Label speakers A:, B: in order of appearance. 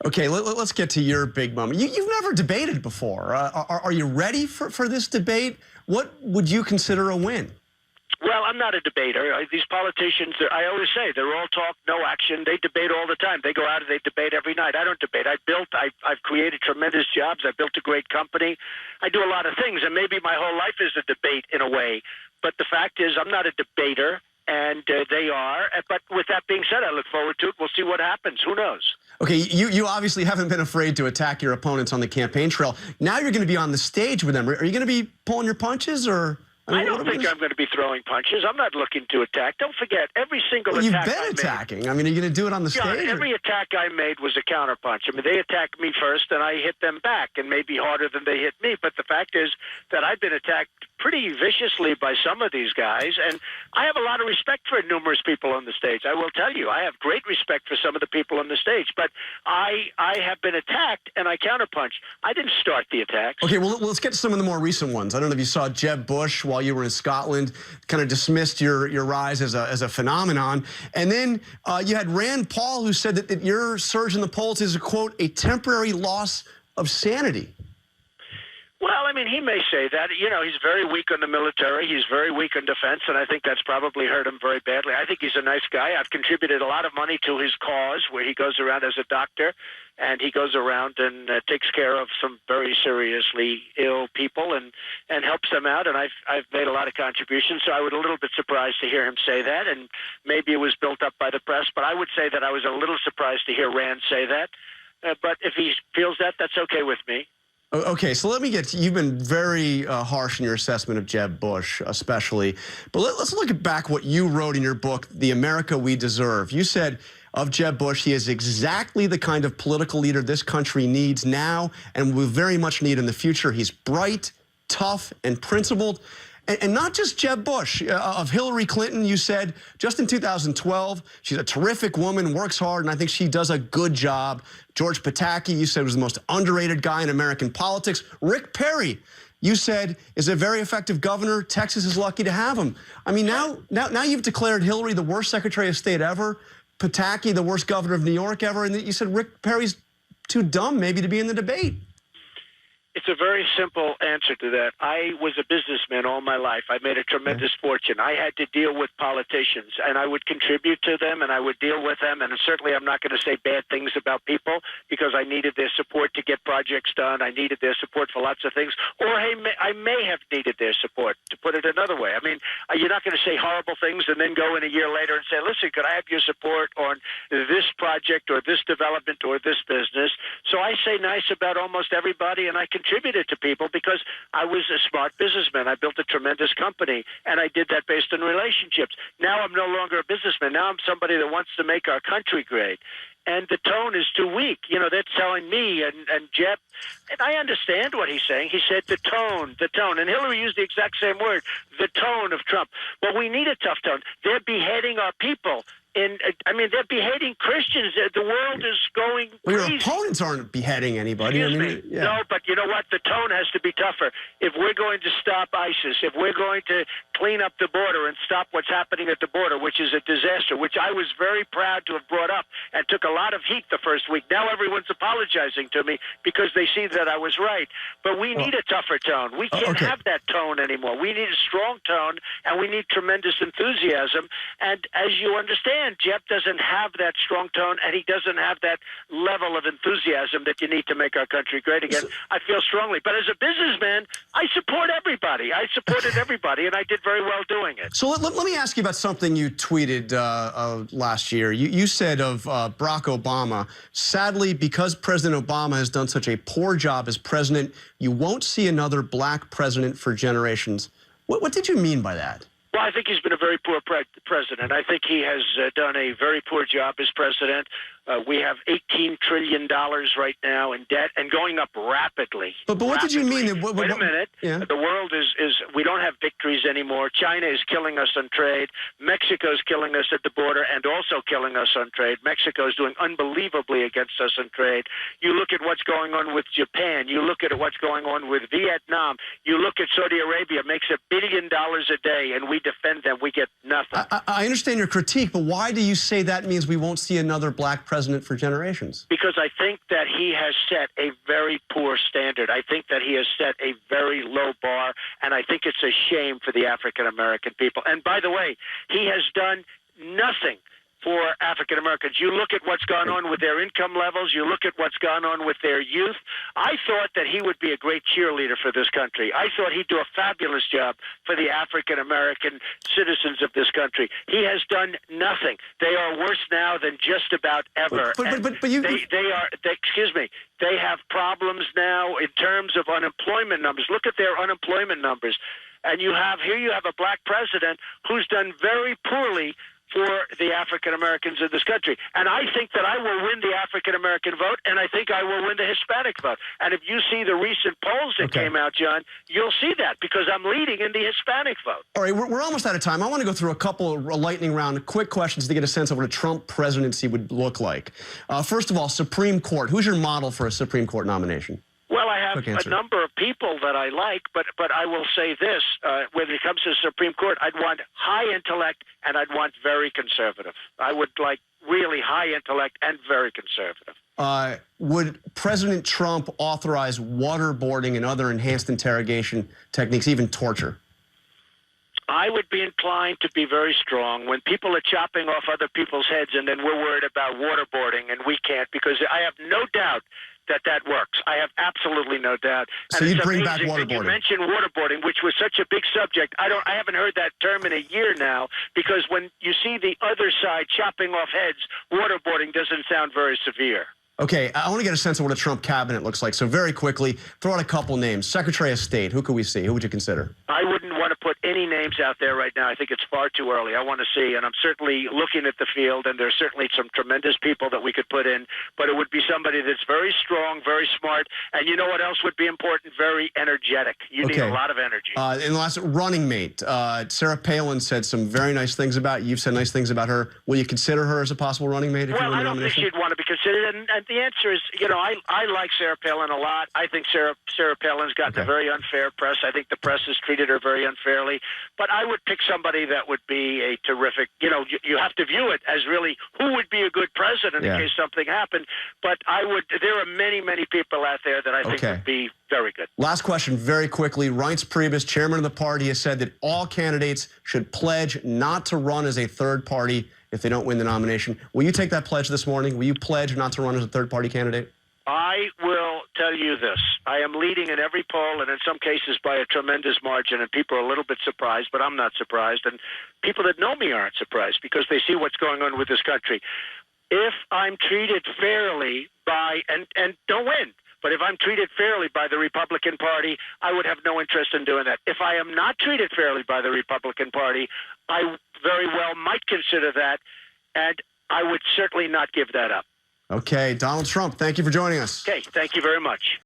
A: Okay, let's get to your big moment. You've never debated before. Are you ready for this debate? What would you consider a win?
B: Well, I'm not a debater. These politicians, I always say, they're all talk, no action. They debate all the time. They go out and they debate every night. I don't debate. I've created tremendous jobs. I built a great company. I do a lot of things, and maybe my whole life is a debate in a way. But the fact is, I'm not a debater, and they are. But with that being said, I look forward to it. We'll see what happens. Who knows?
A: Okay, you obviously haven't been afraid to attack your opponents on the campaign trail. Now you're going to be on the stage with them. Are you going to be pulling your punches, or?
B: I don't think I'm going to be throwing punches. I'm not looking to attack. Don't forget, every single attack
A: you've been attacking. I mean, are you going to do it on the stage?
B: Every attack I made was a counterpunch. I mean, they attacked me first, and I hit them back, and maybe harder than they hit me. But the fact is that I've been attacked pretty viciously by some of these guys, and I have a lot of respect for numerous people on the stage. I will tell you, I have great respect for some of the people on the stage, but I have been attacked, and I counterpunched. I didn't start the attacks.
A: Okay, well, let's get to some of the more recent ones. I don't know if you saw Jeb Bush while you were in Scotland, kind of dismissed your rise as a phenomenon. And then you had Rand Paul, who said that your surge in the polls is, quote, a temporary loss of sanity.
B: Well, I mean, he may say that. You know, he's very weak on the military. He's very weak on defense, and I think that's probably hurt him very badly. I think he's a nice guy. I've contributed a lot of money to his cause, where he goes around as a doctor, and he goes around and takes care of some very seriously ill people and helps them out. And I've made a lot of contributions, so I was a little bit surprised to hear him say that, and maybe it was built up by the press. But I would say that I was a little surprised to hear Rand say that. But if he feels that, that's okay with me.
A: Okay, so let me get to, you've been very harsh in your assessment of Jeb Bush, especially. But let's look at back what you wrote in your book, The America We Deserve. You said of Jeb Bush, he is exactly the kind of political leader this country needs now and will very much need in the future. He's bright, tough, and principled. And not just Jeb Bush. Of Hillary Clinton, you said, just in 2012, she's a terrific woman, works hard, and I think she does a good job. George Pataki, you said, was the most underrated guy in American politics. Rick Perry, you said, is a very effective governor. Texas is lucky to have him. I mean, now you've declared Hillary the worst Secretary of State ever, Pataki the worst governor of New York ever, and you said Rick Perry's too dumb maybe to be in the debate.
B: It's a very simple answer to that. I was a businessman all my life. I made a tremendous fortune. I had to deal with politicians, and I would contribute to them, and I would deal with them. And certainly I'm not going to say bad things about people because I needed their support to get projects done. I needed their support for lots of things. Or I may have needed their support, to put it another way. I mean, you're not going to say horrible things and then go in a year later and say, listen, could I have your support on this project or this development or this business? So I say nice about almost everybody, and I contributed to people because I was a smart businessman. I built a tremendous company, and I did that based on relationships. Now I'm no longer a businessman. Now I'm somebody that wants to make our country great. And the tone is too weak. You know, they're telling me and Jeb, and I understand what he's saying. He said the tone. And Hillary used the exact same word, the tone of Trump. Well, we need a tough tone. They're beheading our people. I mean, they're beheading Christians. The world is going crazy.
A: Well, your opponents aren't beheading anybody.
B: Excuse
A: I mean,
B: me.
A: yeah.
B: No, but you know what? The tone has to be tougher. If we're going to stop ISIS, if we're going to clean up the border and stop what's happening at the border, which is a disaster, which I was very proud to have brought up and took a lot of heat the first week. Now everyone's apologizing to me because they see that I was right. But we need a tougher tone. We can't have that tone anymore. We need a strong tone, and we need tremendous enthusiasm. And as you understand, Jeb doesn't have that strong tone, and he doesn't have that level of enthusiasm that you need to make our country great again. I feel strongly. But as a businessman, I support everybody. I supported everybody, and I did very well doing it.
A: So let me ask you about something you tweeted last year. You said of Barack Obama, sadly, because President Obama has done such a poor job as president, you won't see another black president for generations. What did you mean by that?
B: Well, I think he's been a very poor president. I think he has done a very poor job as president. We have $18 trillion right now in debt and going up rapidly.
A: But what did you mean?
B: Wait a minute.
A: Yeah.
B: The world is we don't have victories anymore. China is killing us on trade. Mexico is killing us at the border and also killing us on trade. Mexico is doing unbelievably against us on trade. You look at what's going on with Japan. You look at what's going on with Vietnam. You look at Saudi Arabia, makes $1 billion a day, and we defend them. We get nothing.
A: I understand your critique, but why do you say that means we won't see another black president president for generations?
B: Because I think that he has set a very poor standard. I think that he has set a very low bar, and I think it's a shame for the African-American people. And by the way, he has done nothing for African Americans. You look at what's gone on with their income levels, you look at what's gone on with their youth. I thought that he would be a great cheerleader for this country. I thought he'd do a fabulous job for the African American citizens of this country. He has done nothing. They are worse now than just about ever.
A: But you...
B: Excuse me. They have problems now in terms of unemployment numbers. Look at their unemployment numbers. And you have a black president who's done very poorly for the African Americans in this country. And I think that I will win the African American vote, and I think I will win the Hispanic vote. And if you see the recent polls that came out, John, you'll see that, because I'm leading in the Hispanic vote.
A: All right, we're almost out of time. I want to go through a couple of lightning round quick questions to get a sense of what a Trump presidency would look like. First of all, Supreme Court. Who's your model for a Supreme Court nomination?
B: Well, I have a number of people that I like, but I will say this. When it comes to the Supreme Court, I'd want high intellect and I'd want very conservative. I would like really high intellect and very conservative.
A: Would President Trump authorize waterboarding and other enhanced interrogation techniques, even torture?
B: I would be inclined to be very strong when people are chopping off other people's heads and then we're worried about waterboarding and we can't, because I have no doubt that works. I have absolutely no doubt.
A: So you'd bring back waterboarding.
B: You mentioned waterboarding, which was such a big subject. I haven't heard that term in a year now, because when you see the other side chopping off heads, waterboarding doesn't sound very severe.
A: Okay, I want to get a sense of what a Trump cabinet looks like. So very quickly, throw out a couple names. Secretary of State, who could we see? Who would you consider?
B: I wouldn't want to put any names out there right now. I think it's far too early. I want to see, and I'm certainly looking at the field, and there's certainly some tremendous people that we could put in, but it would be somebody that's very strong, very smart, and you know what else would be important? Very energetic. You need a lot of energy.
A: In the last running mate, Sarah Palin said some very nice things about you. You've said nice things about her. Will you consider her as a possible running mate?
B: Well, I don't think she'd want to be considered, and the answer is, you know, I like Sarah Palin a lot. I think Sarah Palin's gotten a very unfair press. I think the press has treated her very unfairly. But I would pick somebody that would be a terrific, you know, you have to view it as really who would be a good president in case something happened. But there are many, many people out there that I think would be very good.
A: Last question, very quickly. Reince Priebus, chairman of the party, has said that all candidates should pledge not to run as a third party if they don't win the nomination. Will you take that pledge this morning? Will you pledge not to run as a third-party candidate?
B: I will tell you this. I am leading in every poll, and in some cases by a tremendous margin, and people are a little bit surprised, but I'm not surprised. And people that know me aren't surprised because they see what's going on with this country. If I'm treated fairly by, and don't win, but if I'm treated fairly by the Republican Party, I would have no interest in doing that. If I am not treated fairly by the Republican Party, I very well might consider that, and I would certainly not give that up.
A: Okay, Donald Trump, thank you for joining us.
B: Okay, thank you very much.